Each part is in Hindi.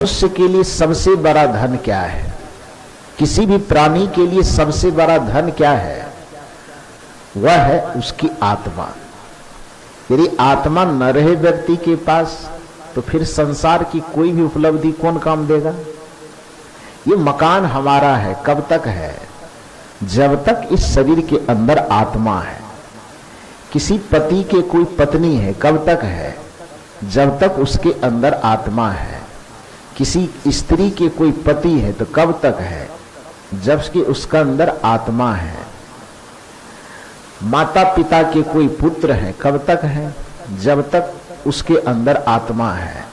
मनुष्य के लिए सबसे बड़ा धन क्या है? किसी भी प्राणी के लिए सबसे बड़ा धन क्या है? वह है उसकी आत्मा। यदि आत्मा न रहे व्यक्ति के पास तो फिर संसार की कोई भी उपलब्धि कौन काम देगा? ये मकान हमारा है, कब तक है? जब तक इस शरीर के अंदर आत्मा है। किसी पति के कोई पत्नी है, कब तक है? जब तक उसके अंदर आत्मा है। किसी स्त्री के कोई पति है तो कब तक है? जब कि उसका अंदर आत्मा है। माता पिता के कोई पुत्र है, कब तक है? जब तक उसके अंदर आत्मा है।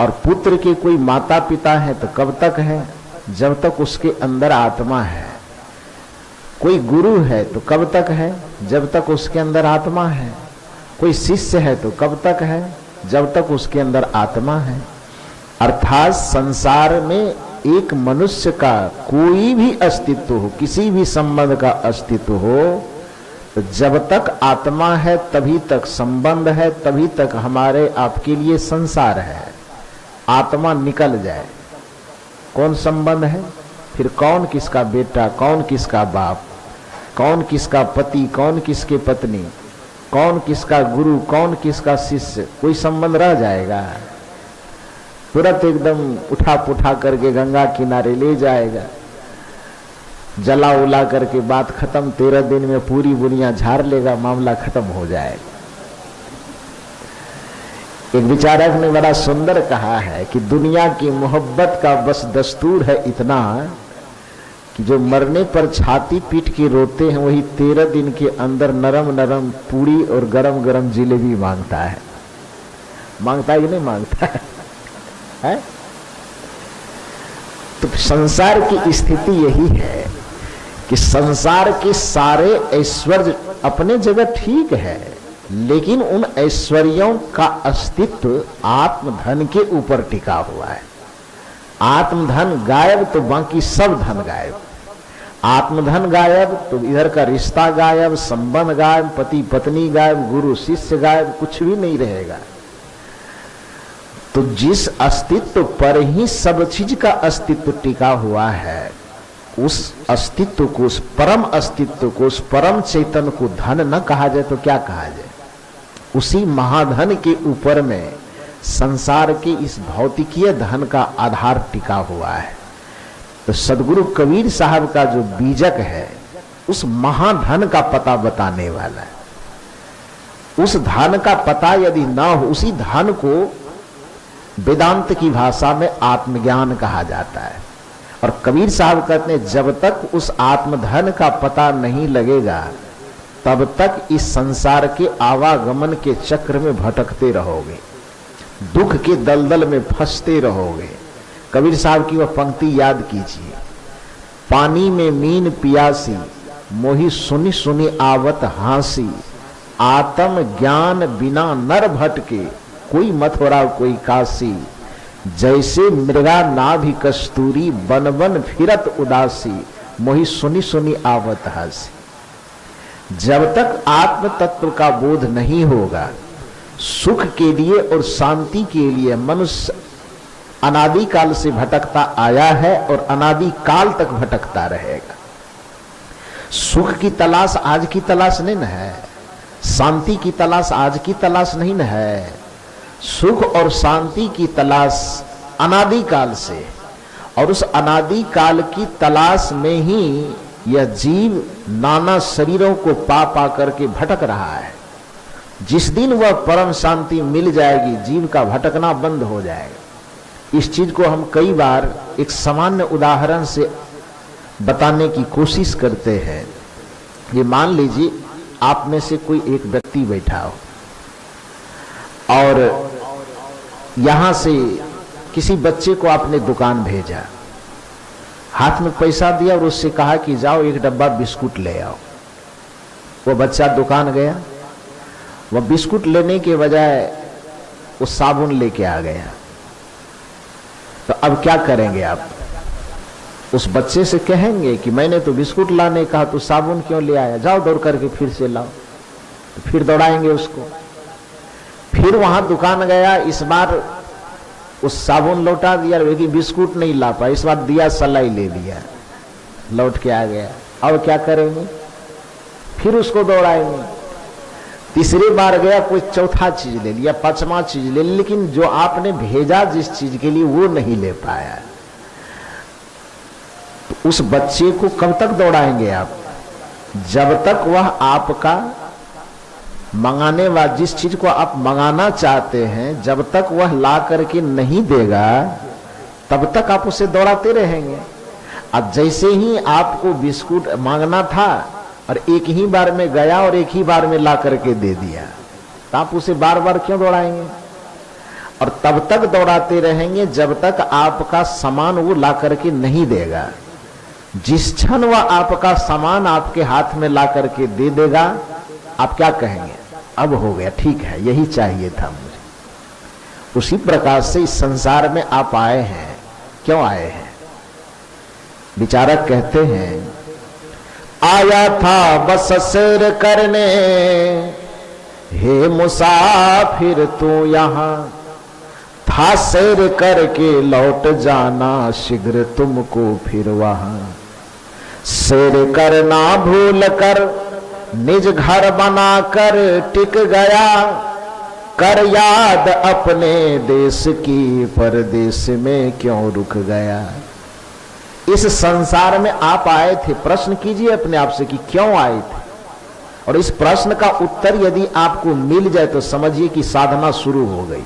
और पुत्र के कोई माता पिता है तो कब तक है? जब तक उसके अंदर आत्मा है। कोई गुरु है तो कब तक है? जब तक उसके अंदर आत्मा है। कोई शिष्य है तो कब तक है? जब तक उसके अंदर आत्मा है। अर्थात संसार में एक मनुष्य का कोई भी अस्तित्व हो, किसी भी संबंध का अस्तित्व हो, तो जब तक आत्मा है तभी तक संबंध है, तभी तक हमारे आपके लिए संसार है। आत्मा निकल जाए, कौन संबंध है? फिर कौन किसका बेटा, कौन किसका बाप, कौन किसका पति, कौन किसके पत्नी, कौन किसका गुरु, कौन किसका शिष्य? कोई संबंध रह जाएगा? तुरंत एकदम उठा पुठा करके गंगा किनारे ले जाएगा, जला उला करके बात खत्म। 13 दिन में पूरी बुनिया झाड़ लेगा, मामला खत्म हो जाएगा। एक विचारक ने बड़ा सुंदर कहा है कि दुनिया की मोहब्बत का बस दस्तूर है इतना कि जो मरने पर छाती पीट के रोते हैं वही 13 दिन के अंदर नरम नरम पूरी और गरम गरम जिलेबी मांगता है। मांगता है कि नहीं मांगता है? तो संसार की स्थिति यही है कि संसार के सारे ऐश्वर्य अपने जगह ठीक है, लेकिन उन ऐश्वर्यों का अस्तित्व आत्मधन के ऊपर टिका हुआ है। आत्मधन गायब तो बाकी सब धन गायब। आत्मधन गायब तो इधर का रिश्ता गायब, संबंध गायब, पति पत्नी गायब, गुरु शिष्य गायब, कुछ भी नहीं रहेगा। तो जिस अस्तित्व पर ही सब चीज का अस्तित्व टिका हुआ है, उस अस्तित्व को, उस परम अस्तित्व को, उस परम चैतन्य को धन न कहा जाए तो क्या कहा जाए? उसी महाधन के ऊपर में संसार के इस भौतिकीय धन का आधार टिका हुआ है। तो सदगुरु कबीर साहब का जो बीजक है उस महाधन का पता बताने वाला है। उस धन का पता यदि ना हो, उसी धन को वेदांत की भाषा में आत्मज्ञान कहा जाता है। और कबीर साहब कहते हैं जब तक उस आत्मधन का पता नहीं लगेगा तब तक इस संसार के आवागमन के चक्र में भटकते रहोगे, दुख के दलदल में फंसते रहोगे। कबीर साहब की वह पंक्ति याद कीजिए, पानी में मीन पियासी, मोही सुनी सुनी आवत हांसी, आत्म ज्ञान बिना नर भटके, कोई मथुरा कोई काशी, जैसे मृगा नाभि कस्तूरी, बन बन फिरत उदासी, मोही सुनी सुनी आवत हासी। जब तक आत्म तत्व का बोध नहीं होगा, सुख के लिए और शांति के लिए मनुष्य अनादि काल से भटकता आया है और अनादि काल तक भटकता रहेगा। सुख की तलाश आज की तलाश नहीं न है, शांति की तलाश आज की तलाश नहीं न है। सुख और शांति की तलाश अनादि काल से, और उस अनादि काल की तलाश में ही यह जीव नाना शरीरों को पा पा करके भटक रहा है। जिस दिन वह परम शांति मिल जाएगी, जीव का भटकना बंद हो जाएगा। इस चीज को हम कई बार एक सामान्य उदाहरण से बताने की कोशिश करते हैं। ये मान लीजिए आप में से कोई एक व्यक्ति बैठा हो और यहां से किसी बच्चे को आपने दुकान भेजा, हाथ में पैसा दिया और उससे कहा कि जाओ एक डब्बा बिस्कुट ले आओ। वो बच्चा दुकान गया, वह बिस्कुट लेने के बजाय वो साबुन लेके आ गया। तो अब क्या करेंगे आप? उस बच्चे से कहेंगे कि मैंने तो बिस्कुट लाने कहा, तो साबुन क्यों ले आया? जाओ दौड़ करके फिर से लाओ। तो फिर दौड़ाएंगे उसको। फिर वहां दुकान गया, इस बार उस साबुन लौटा दिया, लेकिन बिस्कुट नहीं ला पाया, इस बार दिया सलाई ले लिया, लौट के आ गया। अब क्या करेंगे? फिर उसको दौड़ाएंगे। तीसरी बार गया, कोई चौथा चीज ले लिया, पांचवा चीज ले लिया, लेकिन जो आपने भेजा जिस चीज के लिए वो नहीं ले पाया। तो उस बच्चे को कब तक दौड़ाएंगे आप? जब तक वह आपका मंगाने वाला, जिस चीज को आप मंगाना चाहते हैं, जब तक वह ला करके नहीं देगा तब तक आप उसे दौड़ाते रहेंगे। अब जैसे ही आपको बिस्कुट मांगना था और एक ही बार में गया और एक ही बार में ला करके दे दिया, तो आप उसे बार बार क्यों दौड़ाएंगे? और तब तक दौड़ाते रहेंगे जब तक आपका सामान वो ला करके नहीं देगा। जिस क्षण वह आपका सामान आपके हाथ में ला करके दे देगा, आप क्या कहेंगे? अब हो गया, ठीक है, यही चाहिए था मुझे। उसी प्रकार से इस संसार में आप आए हैं। क्यों आए हैं? विचारक कहते हैं, आया था बस सैर करने, हे मुसाफिर तू यहाँ, था सैर करके लौट जाना, शीघ्र तुमको फिर वहां। सैर करना भूल कर निज घर बनाकर टिक गया, कर याद अपने देश की, परदेश में क्यों रुक गया। इस संसार में आप आए थे, प्रश्न कीजिए अपने आप से कि क्यों आए थे। और इस प्रश्न का उत्तर यदि आपको मिल जाए तो समझिए कि साधना शुरू हो गई।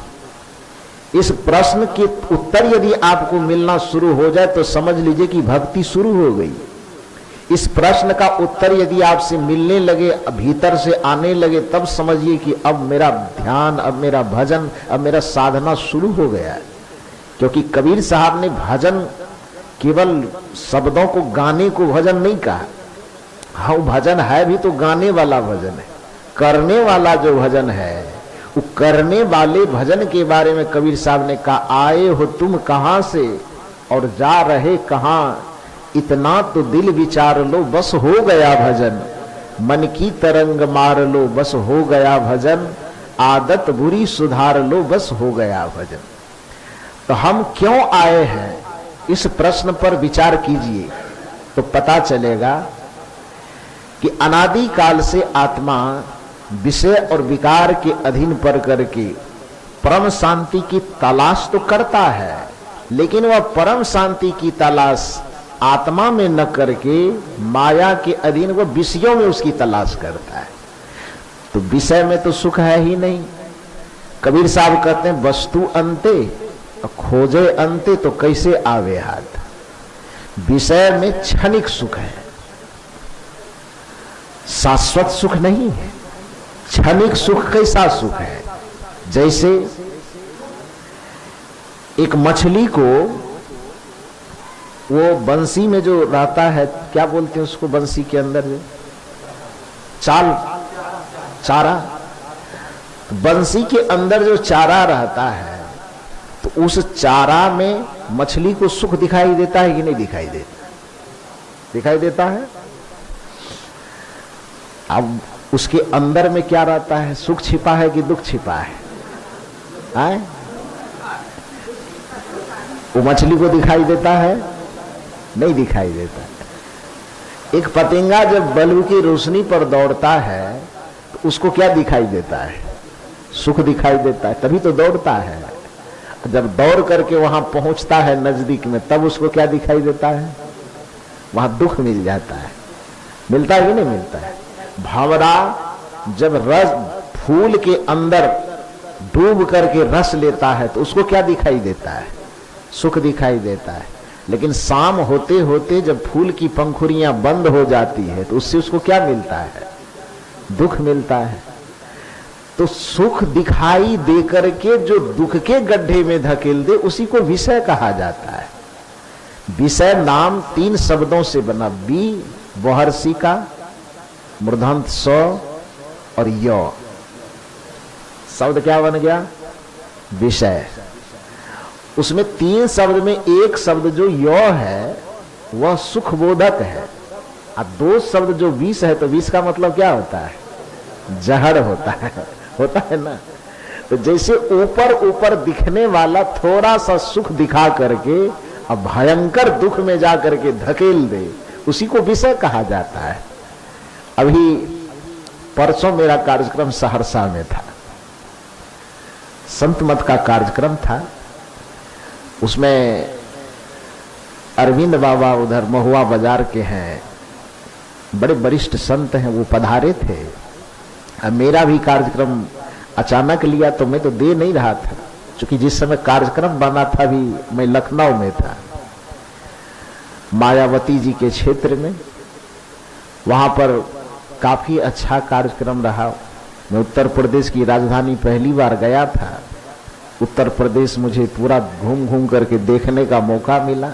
इस प्रश्न के उत्तर यदि आपको मिलना शुरू हो जाए तो समझ लीजिए कि भक्ति शुरू हो गई। इस प्रश्न का उत्तर यदि आपसे मिलने लगे, भीतर से आने लगे, तब समझिए कि अब मेरा ध्यान, अब मेरा भजन, अब मेरा साधना शुरू हो गया है। क्योंकि कबीर साहब ने भजन केवल शब्दों को गाने को भजन नहीं कहा। हाँ, भजन है भी तो गाने वाला भजन है। करने वाला जो भजन है, वो करने वाले भजन के बारे में कबीर साहब ने कहा, आए हो तुम कहां से और जा रहे कहां, इतना तो दिल विचार लो, बस हो गया भजन। मन की तरंग मार लो, बस हो गया भजन। आदत बुरी सुधार लो, बस हो गया भजन। तो हम क्यों आए हैं, इस प्रश्न पर विचार कीजिए तो पता चलेगा कि अनादि काल से आत्मा विषय और विकार के अधीन पड़ करके परम शांति की तलाश तो करता है, लेकिन वह परम शांति की तलाश आत्मा में न करके माया के अधीन वह विषयों में उसकी तलाश करता है। तो विषय में तो सुख है ही नहीं। कबीर साहब कहते हैं, वस्तु अंते खोजे अंते तो कैसे आवे हाथ। विषय में क्षणिक सुख है, शाश्वत सुख नहीं है। क्षणिक सुख कैसा सुख है? जैसे एक मछली को वो बंसी में जो रहता है, क्या बोलते हैं उसको, बंसी के अंदर जो चारा, बंसी के अंदर जो चारा रहता है, तो उस चारा में मछली को सुख दिखाई देता है कि नहीं दिखाई देता? दिखाई देता है। अब उसके अंदर में क्या रहता है? सुख छिपा है कि दुख छिपा है? वो मछली को दिखाई देता है? नहीं दिखाई देता। एक पतंगा जब बल्ब की रोशनी पर दौड़ता है तो उसको क्या दिखाई देता है? सुख दिखाई देता है, तभी तो दौड़ता है। जब दौड़ करके वहां पहुंचता है नजदीक में, तब उसको क्या दिखाई देता है? वहां दुख मिल जाता है। मिलता है कि नहीं मिलता है? भंवरा जब रस फूल के अंदर डूब करके रस लेता है तो उसको क्या दिखाई देता है? सुख दिखाई देता है। लेकिन शाम होते होते जब फूल की पंखुड़ियां बंद हो जाती है तो उससे उसको क्या मिलता है? दुख मिलता है। तो सुख दिखाई दे करके जो दुख के गड्ढे में धकेल दे उसी को विषय कहा जाता है। विषय नाम 3 शब्दों से बना, बी बहर्षि का, मूर्धन्त स और य। शब्द क्या बन गया? विषय। उसमें 3 शब्द में एक शब्द जो य है वह सुखबोधक है, और 2 शब्द जो विष है, तो विष का मतलब क्या होता है? जहर होता है ना। तो जैसे ऊपर ऊपर दिखने वाला थोड़ा सा सुख दिखा करके अब भयंकर दुख में जा करके धकेल दे, उसी को विषय कहा जाता है। अभी परसों मेरा कार्यक्रम सहरसा में था, संत मत का कार्यक्रम था। उसमें अरविंद बाबा उधर महुआ बाजार के हैं, बड़े वरिष्ठ संत हैं, वो पधारे थे। अब मेरा भी कार्यक्रम अचानक लिया तो मैं तो दे नहीं रहा था, क्योंकि जिस समय कार्यक्रम बना था भी मैं लखनऊ में था, मायावती जी के क्षेत्र में। वहां पर काफी अच्छा कार्यक्रम रहा। मैं उत्तर प्रदेश की राजधानी पहली बार गया था। उत्तर प्रदेश मुझे पूरा घूम घूम करके देखने का मौका मिला।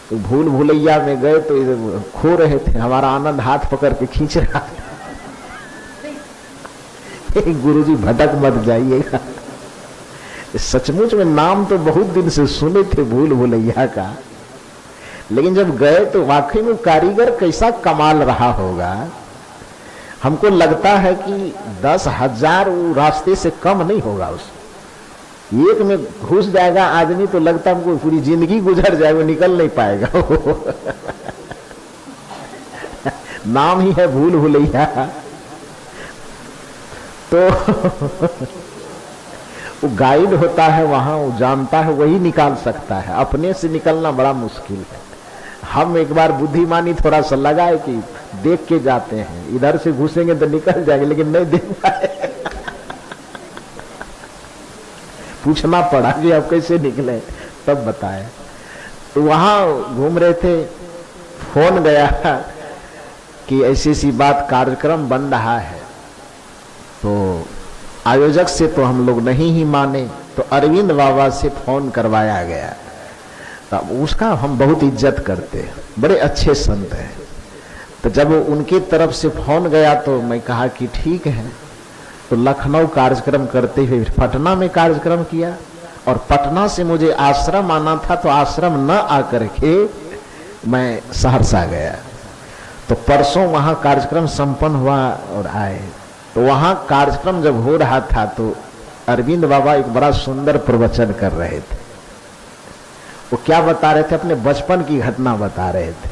तो भूल भुलैया में गए तो खो रहे थे, हमारा आनंद हाथ पकड़ के खींच रहा था, गुरुजी भटक मत जाइएगा। सचमुच में नाम तो बहुत दिन से सुने थे भूल भुलैया का, लेकिन जब गए तो वाकई में कारीगर कैसा कमाल रहा होगा। हमको लगता है कि 10,000 रास्ते से कम नहीं होगा, उस एक में घुस जाएगा आदमी तो लगता है हमको पूरी जिंदगी गुजर जाए, वो निकल नहीं पाएगा। नाम ही है भूल भुलैया। तो वो गाइड होता है वहां, वो जानता है, वही निकाल सकता है, अपने से निकलना बड़ा मुश्किल है। हम एक बार बुद्धिमानी थोड़ा सा लगाए कि देख के जाते हैं, इधर से घुसेंगे तो निकल जाएंगे, लेकिन नहीं देख पाए। पूछना पड़ा कि आप कैसे निकले, तब बताए। तो वहां घूम रहे थे, फोन गया कि ऐसी सी बात, कार्यक्रम बन रहा है। तो आयोजक से तो हम लोग नहीं ही माने, तो अरविंद बाबा से फोन करवाया गया। तब उसका हम बहुत इज्जत करते हैं, बड़े अच्छे संत हैं। तो जब उनकी तरफ से फोन गया तो मैं कहा कि ठीक है। तो लखनऊ कार्यक्रम करते हुए पटना में कार्यक्रम किया, और पटना से मुझे आश्रम आना था, तो आश्रम न आकर के मैं सहरसा गया। तो परसों वहां कार्यक्रम संपन्न हुआ और आए। तो वहां कार्यक्रम जब हो रहा था तो अरविंद बाबा एक बड़ा सुंदर प्रवचन कर रहे थे। वो क्या बता रहे थे? अपने बचपन की घटना बता रहे थे।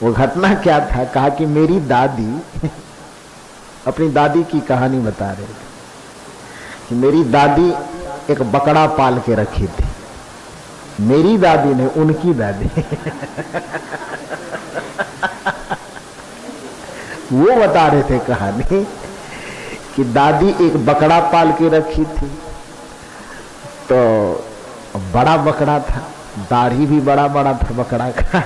वो घटना क्या था? कहा कि मेरी दादी अपनी दादी की कहानी बता रहे थे कि मेरी दादी एक बकरा पाल के रखी थी। मेरी दादी ने, उनकी दादी। वो बता रहे थे कहानी कि दादी एक बकरा पाल के रखी थी। तो बड़ा बकरा था, दाढ़ी भी बड़ा बड़ा था बकरा का।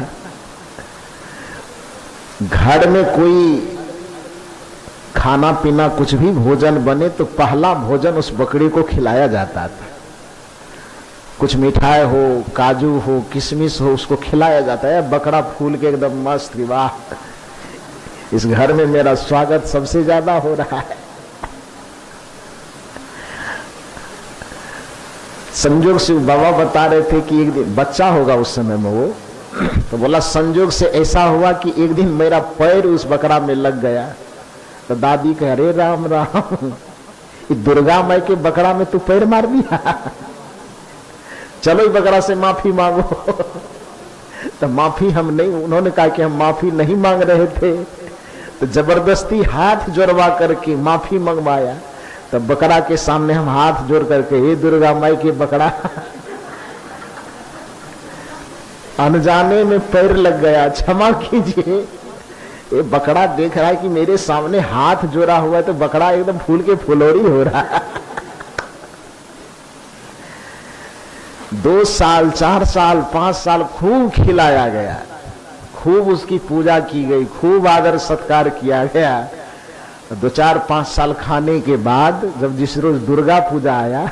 घर में कोई खाना पीना कुछ भी भोजन बने तो पहला भोजन उस बकरे को खिलाया जाता था। कुछ मिठाई हो, काजू हो, किशमिश हो, उसको खिलाया जाता है। बकरा फूल के एकदम मस्त, वाह इस घर में मेरा स्वागत सबसे ज्यादा हो रहा है। संजोग से बाबा बता रहे थे कि एक दिन बच्चा होगा उस समय में वो, तो बोला संजोग से ऐसा हुआ कि एक दिन मेरा पैर उस बकरा में लग गया। तो दादी कह, अरे राम राम, दुर्गा माई के बकरा में तू पैर मार दिया, चलो बकरा से माफी मांगो। तो माफी हम नहीं, उन्होंने कहा कि हम माफी नहीं मांग रहे थे। तो जबरदस्ती हाथ जोड़वा करके माफी मंगवाया। तो बकरा के सामने हम हाथ जोड़ करके, हे दुर्गा माई के बकरा, अनजाने में पैर लग गया, क्षमा कीजिए। ये बकरा देख रहा है कि मेरे सामने हाथ जोड़ा हुआ है, तो बकरा एकदम फूल के फुलौरी हो रहा है। 2 साल, 4 साल, 5 साल खूब खिलाया गया, खूब उसकी पूजा की गई, खूब आदर सत्कार किया गया। 2, 4, 5 साल खाने के बाद जब जिस रोज दुर्गा पूजा आया,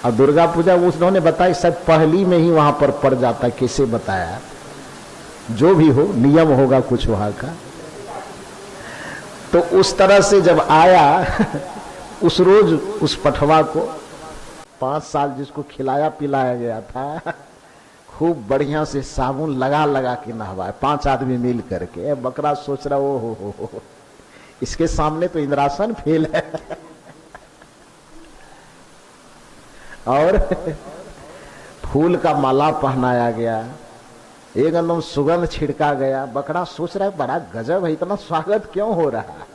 और दुर्गा पूजा उन्होंने बताई शायद पहली में ही वहां पर पड़ जाता, कैसे बताया, जो भी हो नियम होगा कुछ वहां का। तो उस तरह से जब आया, उस रोज उस पठवा को 5 साल जिसको खिलाया पिलाया गया था, खूब बढ़िया से साबुन लगा लगा के नहवाए, 5 आदमी मिल करके। बकरा सोच रहा, ओ हो, इसके सामने तो इंद्रासन फेल है। और फूल का माला पहनाया गया, एकदम सुगंध छिड़का गया। बकरा सोच रहा है बड़ा गजब है, इतना स्वागत क्यों हो रहा है।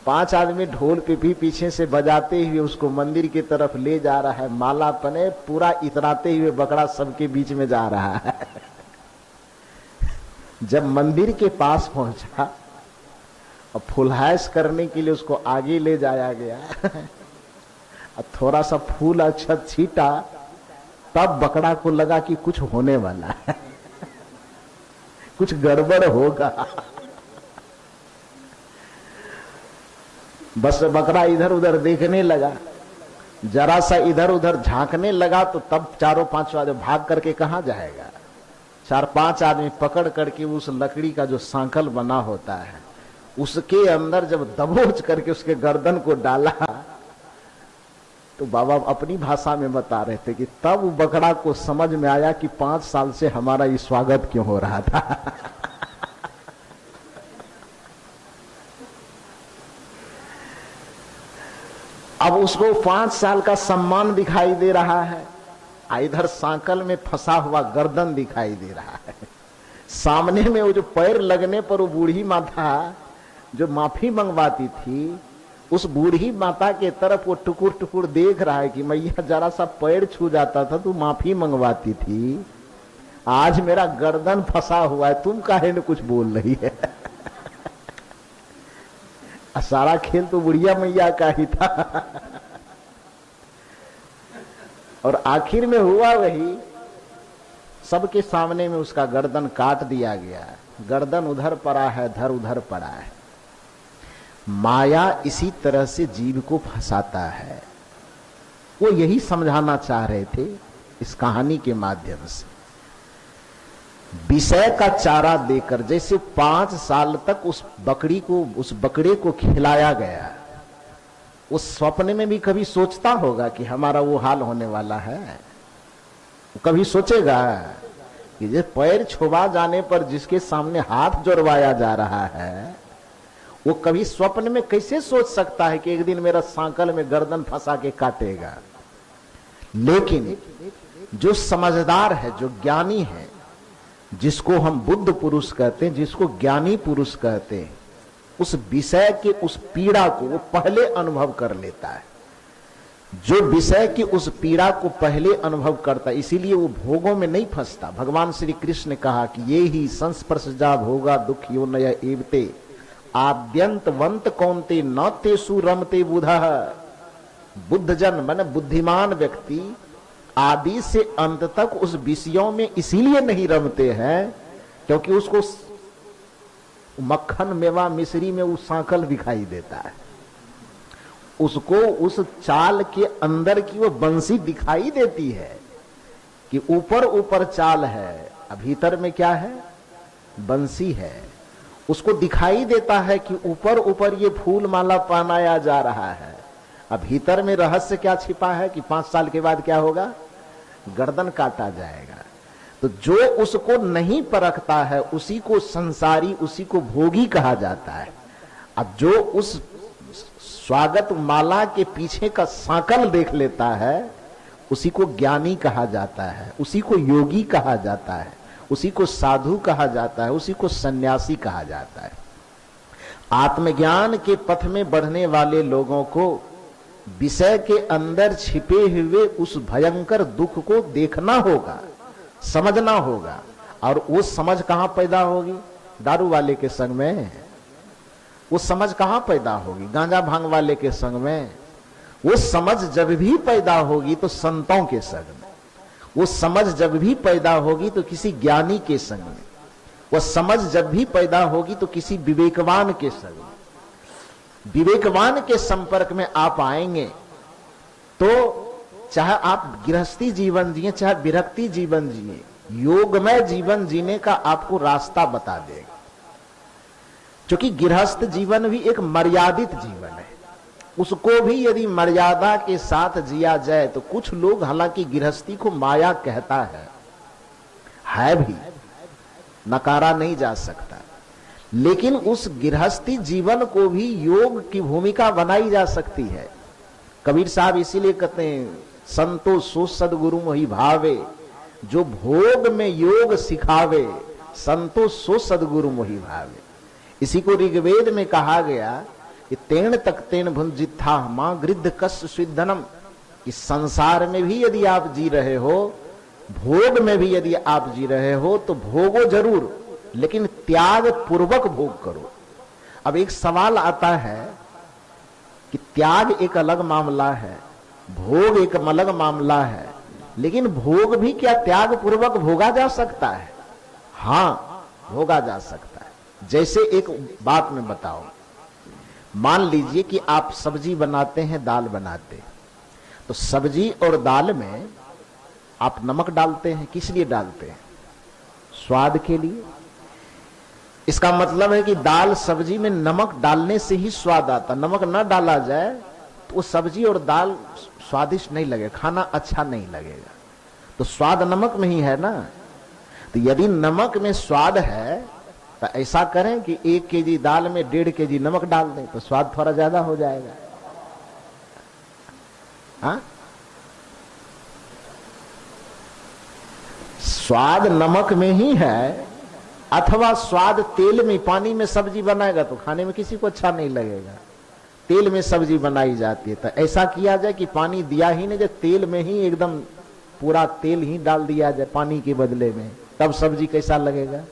5 आदमी ढोल पिपी पीछे से बजाते हुए उसको मंदिर की तरफ ले जा रहा है। माला पने पूरा इतराते हुए बकरा सबके बीच में जा रहा है। जब मंदिर के पास पहुंचा और फुलहाइश करने के लिए उसको आगे ले जाया गया और थोड़ा सा फूल अक्षत छीटा, तब बकरा को लगा कि कुछ होने वाला है, कुछ गड़बड़ होगा। बस बकरा इधर उधर देखने लगा, जरा सा इधर उधर झांकने लगा तो तब 4-5 आदमी भाग करके कहां जाएगा। 4-5 आदमी पकड़ करके उस लकड़ी का जो सांकल बना होता है उसके अंदर जब दबोच करके उसके गर्दन को डाला तो बाबा अपनी भाषा में बता रहे थे कि तब बकरा को समझ में आया कि 5 साल से हमारा ये स्वागत क्यों हो रहा था। अब उसको 5 साल का सम्मान दिखाई दे रहा है, इधर सांकल में फंसा हुआ गर्दन दिखाई दे रहा है। सामने में वो जो पैर लगने पर वो बूढ़ी माता जो माफी मंगवाती थी, उस बूढ़ी माता के तरफ वो टुकुर टुकुर देख रहा है कि मैया जरा सा पैर छू जाता था तो माफी मंगवाती थी, आज मेरा गर्दन फंसा हुआ है, तुम काहे न कुछ बोल रही है। सारा खेल तो बुढ़िया मैया का ही था। और आखिर में हुआ वही, सबके सामने में उसका गर्दन काट दिया गया। गर्दन उधर पड़ा है, धर उधर पड़ा है। माया इसी तरह से जीव को फंसाता है। वो यही समझाना चाह रहे थे इस कहानी के माध्यम से। विषय का चारा देकर, जैसे 5 साल तक उस बकरे को खिलाया गया, उस स्वप्न में भी कभी सोचता होगा कि हमारा वो हाल होने वाला है? कभी सोचेगा कि ये पैर छुआ जाने पर जिसके सामने हाथ जोड़वाया जा रहा है, वो कभी स्वप्न में कैसे सोच सकता है कि एक दिन मेरा सांकल में गर्दन फंसा के काटेगा? लेकिन जो समझदार है, जो ज्ञानी है, जिसको हम बुद्ध पुरुष कहते हैं, जिसको ज्ञानी पुरुष कहते हैं, उस विषय के उस पीड़ा को वो पहले अनुभव कर लेता है। जो विषय की उस पीड़ा को पहले अनुभव करता है, इसीलिए वो भोगों में नहीं फंसता। भगवान श्री कृष्ण ने कहा कि ये ही संस्पर्शजा भोगा दुख यो नय एवते आद्यंतवंत कौनते न तेसु रमते बुधः। बुद्ध जन मन बुद्धिमान व्यक्ति आदि से अंत तक उस विषयों में इसीलिए नहीं रमते हैं क्योंकि उसको मक्खन मेवा मिश्री में वो सांकल दिखाई देता है, उसको उस चाल के अंदर की वो बंसी दिखाई देती है कि ऊपर ऊपर चाल है, भीतर में क्या है? बंसी है। उसको दिखाई देता है कि ऊपर ऊपर ये फूल माला पहनाया जा रहा है, अब भीतर में रहस्य क्या छिपा है कि 5 साल के बाद क्या होगा? गर्दन काटा जाएगा। तो जो उसको नहीं परखता है उसी को संसारी, उसी को भोगी कहा जाता है। अब जो उस स्वागत माला के पीछे का सांकल देख लेता है उसी को ज्ञानी कहा जाता है, उसी को योगी कहा जाता है, उसी को साधु कहा जाता है, उसी को सन्यासी कहा जाता है। आत्मज्ञान के पथ में बढ़ने वाले लोगों को विषय के अंदर छिपे हुए उस भयंकर दुख को देखना होगा, समझना होगा। और वो समझ कहां पैदा होगी? दारू वाले के संग में। वो समझ कहां पैदा होगी? गांजा भांग वाले के संग में। वो समझ जब भी पैदा होगी तो संतों के संग में। वो समझ जब भी पैदा होगी तो किसी ज्ञानी के संग में। वो समझ जब भी पैदा होगी तो किसी विवेकवान के संग में। विवेकवान के संपर्क में आप आएंगे तो चाहे आप गृहस्थी जीवन जिए, चाहे विरक्ति जीवन जिए, योगमय जीवन जीने का आपको रास्ता बता देगा। क्योंकि गृहस्थ जीवन भी एक मर्यादित जीवन है, उसको भी यदि मर्यादा के साथ जिया जाए तो कुछ लोग, हालांकि गृहस्थी को माया कहता है भी, नकारा नहीं जा सकता, लेकिन उस गृहस्थी जीवन को भी योग की भूमिका बनाई जा सकती है। कबीर साहब इसीलिए कहते हैं संतो सो सदगुरु मोहि भावे, जो भोग में योग सिखावे संतो सो सदगुरु मोहि भावे। इसी को ऋग्वेद में कहा गया कि तेन तक तेन भुंजित्था मां गृद्ध कस स्विद्धनम। इस संसार में भी यदि आप जी रहे हो, भोग में भी यदि आप जी रहे हो, तो भोगो जरूर, लेकिन त्याग पूर्वक भोग करो। अब एक सवाल आता है कि त्याग एक अलग मामला है, भोग एक अलग मामला है, लेकिन भोग भी क्या त्याग पूर्वक भोगा जा सकता है? हां, भोगा जा सकता है। जैसे एक बात में बताओ, मान लीजिए कि आप सब्जी बनाते हैं, दाल बनाते हैं, तो सब्जी और दाल में आप नमक डालते हैं, किस लिए डालते हैं? स्वाद के लिए। इसका मतलब है कि दाल सब्जी में नमक डालने से ही स्वाद आता, नमक न डाला जाए तो वो सब्जी और दाल स्वादिष्ट नहीं लगेगा, खाना अच्छा नहीं लगेगा। तो स्वाद नमक में ही है ना। तो यदि नमक में स्वाद है तो ऐसा करें कि 1 केजी दाल में 1.5 केजी नमक डाल दें, तो स्वाद थोड़ा ज्यादा हो जाएगा। हाँ, स्वाद नमक में ही है, अथवा स्वाद तेल में, पानी में सब्जी बनाएगा तो खाने में किसी को अच्छा नहीं लगेगा। तेल में सब्जी बनाई जाती है, तो ऐसा किया जाए कि पानी दिया ही नहीं जाए, तेल में ही एकदम पूरा तेल ही डाल दिया जाए पानी के बदले में, तब सब्जी कैसा लगेगा?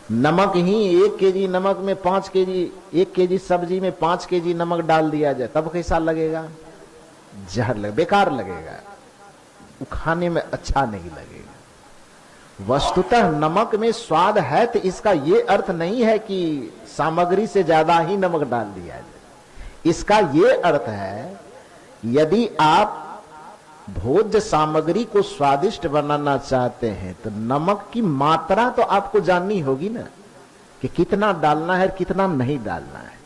नमक ही 1 केजी नमक में 5 केजी, 1 केजी सब्जी में 5 केजी नमक डाल दिया जाए, तब कैसा लगेगा? जहर लगे, बेकार लगेगा, वो खाने में अच्छा नहीं लगेगा। वस्तुतः नमक में स्वाद है, तो इसका यह अर्थ नहीं है कि सामग्री से ज्यादा ही नमक डाल दिया जाए। इसका यह अर्थ है यदि आप भोज्य सामग्री को स्वादिष्ट बनाना चाहते हैं तो नमक की मात्रा तो आपको जाननी होगी ना, कि कितना डालना है, कितना नहीं डालना है।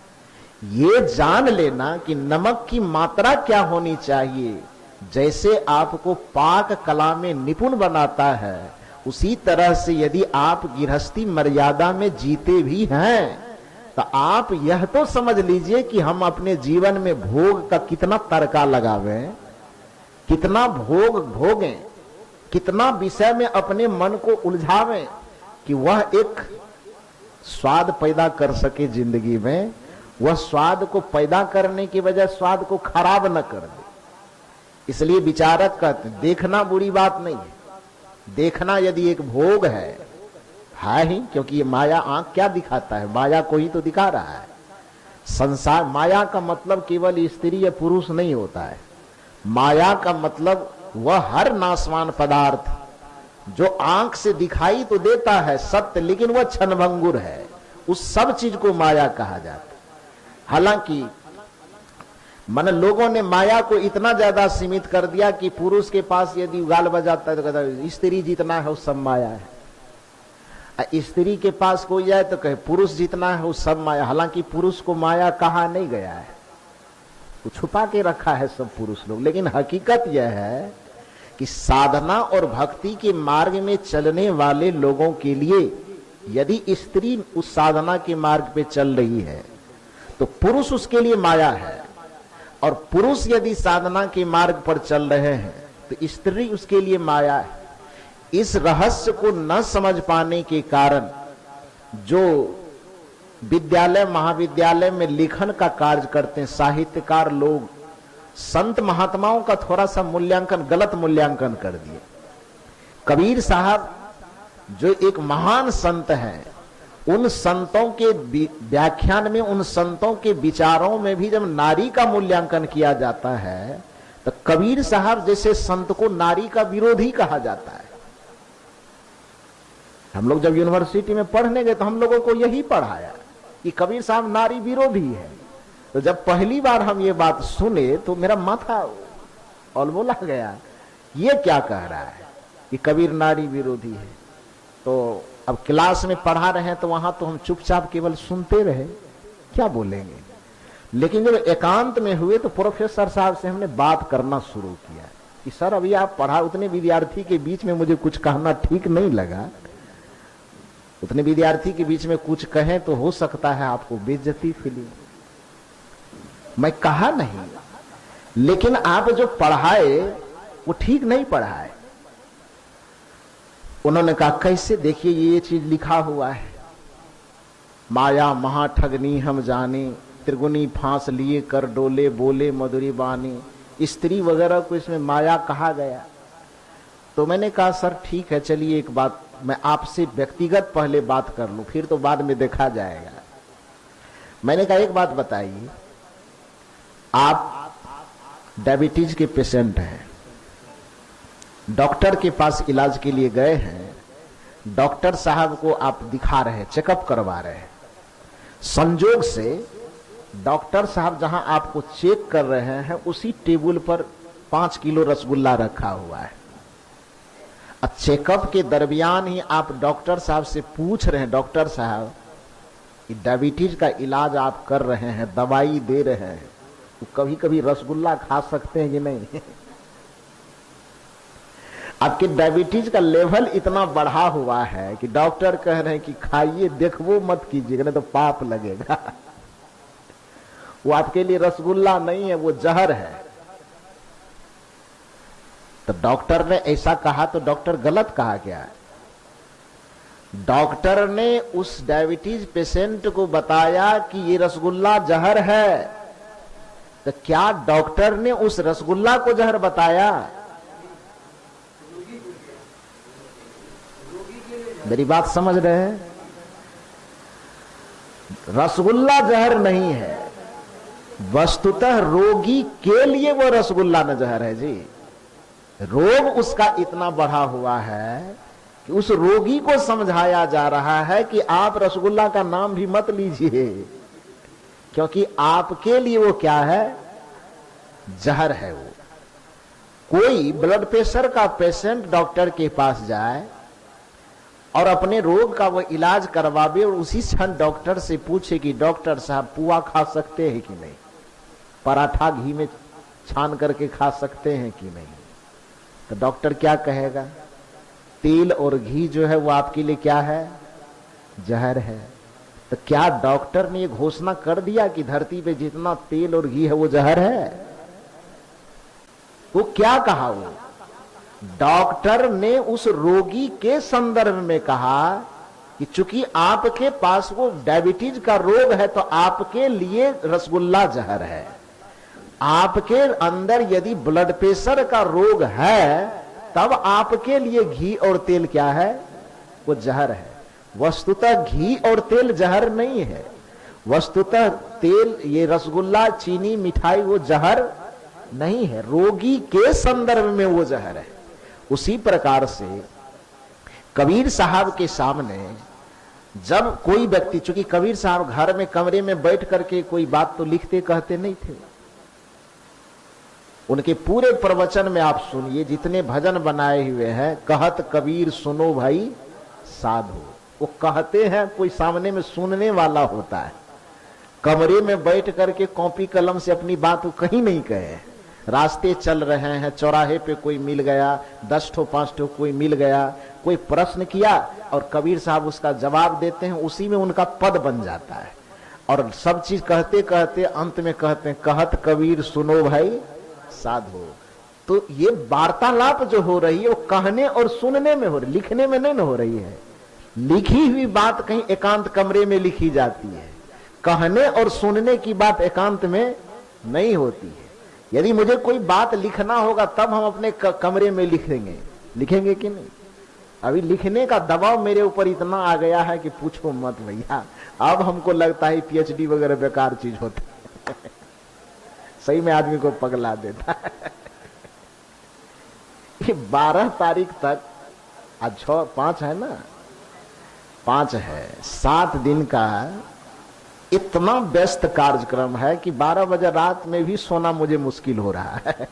ये जान लेना कि नमक की मात्रा क्या होनी चाहिए, जैसे आपको पाक कला में निपुण बनाता है, उसी तरह से यदि आप गृहस्थी मर्यादा में जीते भी हैं तो आप यह तो समझ लीजिए कि हम अपने जीवन में भोग का कितना तड़का लगावें, कितना भोग भोगें, कितना विषय में अपने मन को उलझावें कि वह एक स्वाद पैदा कर सके जिंदगी में, वह स्वाद को पैदा करने की वजह स्वाद को खराब न कर दे। इसलिए विचारक कहते हैं देखना बुरी बात नहीं है, देखना यदि एक भोग है ही, क्योंकि ये माया आंख क्या दिखाता है? माया को ही तो दिखा रहा है। संसार माया का मतलब केवल स्त्री या पुरुष नहीं होता है। माया का मतलब वह हर नाशवान पदार्थ जो आंख से दिखाई तो देता है सत्य, लेकिन वह क्षणभंगुर है, उस सब चीज को माया कहा जाता है। हालांकि मन लोगों ने माया को इतना ज्यादा सीमित कर दिया कि पुरुष के पास यदि उगाल बजाता है तो कहता है स्त्री जितना है वो सब माया है, स्त्री के पास कोई जाए तो कहे पुरुष जितना है वो सब माया। हालांकि पुरुष को माया कहा नहीं गया है, वो छुपा के रखा है सब पुरुष लोग। लेकिन हकीकत यह है कि साधना और भक्ति के मार्ग में चलने वाले लोगों के लिए यदि स्त्री उस साधना के मार्ग पे चल रही है तो पुरुष उसके लिए माया है, और पुरुष यदि साधना के मार्ग पर चल रहे हैं तो स्त्री उसके लिए माया है। इस रहस्य को न समझ पाने के कारण जो विद्यालय महाविद्यालय में लेखन का कार्य करते हैं साहित्यकार लोग, संत महात्माओं का थोड़ा सा मूल्यांकन, गलत मूल्यांकन कर दिए। कबीर साहब जो एक महान संत हैं, उन संतों के व्याख्यान में, उन संतों के विचारों में भी जब नारी का मूल्यांकन किया जाता है तो कबीर साहब जैसे संत को नारी का विरोधी कहा जाता है। हम लोग जब यूनिवर्सिटी में पढ़ने गए तो हम लोगों को यही पढ़ाया कि कबीर साहब नारी विरोधी है। तो जब पहली बार हम ये बात सुने तो मेरा माथा औलबोला गया, ये क्या कह रहा है कि कबीर नारी विरोधी है। तो अब क्लास में पढ़ा रहे हैं तो वहां तो हम चुपचाप केवल सुनते रहे, क्या बोलेंगे। लेकिन जब एकांत में हुए तो प्रोफेसर साहब से हमने बात करना शुरू किया कि सर अभी आप पढ़ा, उतने विद्यार्थी के बीच में मुझे कुछ कहना ठीक नहीं लगा। उतने विद्यार्थी के बीच में कुछ कहें तो हो सकता है आपको बेइज्जती फीलिंग। मैं कहा नहीं, लेकिन आप जो पढ़ाए वो ठीक नहीं पढ़ाए। उन्होंने कहा कैसे? देखिए ये चीज लिखा हुआ है, माया महाठगनी हम जाने, त्रिगुनी फांस लिए कर डोले, बोले मधुरी बानी। स्त्री वगैरह को इसमें माया कहा गया। तो मैंने कहा सर ठीक है, चलिए एक बात मैं आपसे व्यक्तिगत पहले बात कर लूं, फिर तो बाद में देखा जाएगा। मैंने कहा एक बात बताइए, आप डायबिटीज के पेशेंट हैं, डॉक्टर के पास इलाज के लिए गए हैं, डॉक्टर साहब को आप दिखा रहे हैं, चेकअप करवा रहे हैं। संजोग से डॉक्टर साहब जहां आपको चेक कर रहे हैं उसी टेबल पर 5 किलो रसगुल्ला रखा हुआ है। अब चेकअप के दरमियान ही आप डॉक्टर साहब से पूछ रहे हैं, डॉक्टर साहब डायबिटीज का इलाज आप कर रहे हैं, दवाई दे रहे हैं, तो कभी कभी रसगुल्ला खा सकते हैं कि नहीं? आपके डायबिटीज का लेवल इतना बढ़ा हुआ है कि डॉक्टर कह रहे हैं कि खाइए, देखो मत कीजिएगा नहीं तो पाप लगेगा। वो आपके लिए रसगुल्ला नहीं है, वो जहर है। तो डॉक्टर ने ऐसा कहा तो डॉक्टर गलत कहा क्या? डॉक्टर ने उस डायबिटीज पेशेंट को बताया कि ये रसगुल्ला जहर है। तो क्या डॉक्टर ने उस रसगुल्ला को जहर बताया? मेरी बात समझ रहे हैं? रसगुल्ला जहर नहीं है, वस्तुतः रोगी के लिए वो रसगुल्ला न जहर है जी। रोग उसका इतना बढ़ा हुआ है कि उस रोगी को समझाया जा रहा है कि आप रसगुल्ला का नाम भी मत लीजिए, क्योंकि आपके लिए वो क्या है? जहर है। वो कोई ब्लड प्रेशर का पेशेंट डॉक्टर के पास जाए और अपने रोग का वो इलाज करवावे और उसी क्षण डॉक्टर से पूछे कि डॉक्टर साहब पुआ खा सकते हैं कि नहीं, पराठा घी में छान करके खा सकते हैं कि नहीं, तो डॉक्टर क्या कहेगा? तेल और घी जो है वो आपके लिए क्या है? जहर है। तो क्या डॉक्टर ने ये घोषणा कर दिया कि धरती पे जितना तेल और घी है वो जहर है? वो क्या कहा? वो डॉक्टर ने उस रोगी के संदर्भ में कहा कि चूंकि आपके पास वो डायबिटीज का रोग है तो आपके लिए रसगुल्ला जहर है। आपके अंदर यदि ब्लड प्रेशर का रोग है तब आपके लिए घी और तेल क्या है? वो जहर है। वस्तुतः घी और तेल जहर नहीं है। वस्तुतः तेल, ये रसगुल्ला, चीनी, मिठाई वो जहर नहीं है, रोगी के संदर्भ में वो जहर है। उसी प्रकार से कबीर साहब के सामने जब कोई व्यक्ति, चूंकि कबीर साहब घर में कमरे में बैठ करके कोई बात तो लिखते कहते नहीं थे, उनके पूरे प्रवचन में आप सुनिए, जितने भजन बनाए हुए हैं, कहत कबीर सुनो भाई साधु, वो कहते हैं, कोई सामने में सुनने वाला होता है। कमरे में बैठ करके कॉपी कलम से अपनी बात वो कहीं नहीं कहे। रास्ते चल रहे हैं, चौराहे पे कोई मिल गया, 10 ठो 5 ठो कोई मिल गया, कोई प्रश्न किया और कबीर साहब उसका जवाब देते हैं, उसी में उनका पद बन जाता है। और सब चीज कहते कहते अंत में कहते हैं कहत कबीर सुनो भाई साधु। तो ये वार्तालाप जो हो रही है वो कहने और सुनने में हो रही, लिखने में नहीं हो रही है। लिखी हुई बात कहीं एकांत कमरे में लिखी जाती है, कहने और सुनने की बात एकांत में नहीं होती है। यदि मुझे कोई बात लिखना होगा तब हम अपने कमरे में लिखेंगे, लिखेंगे कि नहीं? अभी लिखने का दबाव मेरे ऊपर इतना आ गया है कि पूछो मत भैया। अब हमको लगता है पीएचडी वगैरह बेकार चीज होती है। सही में आदमी को पगला देता है। ये 12 तारीख तक, आज 5 है ना, 5 है, 7 दिन का इतना व्यस्त कार्यक्रम है कि 12 बजे रात में भी सोना मुझे मुश्किल हो रहा है।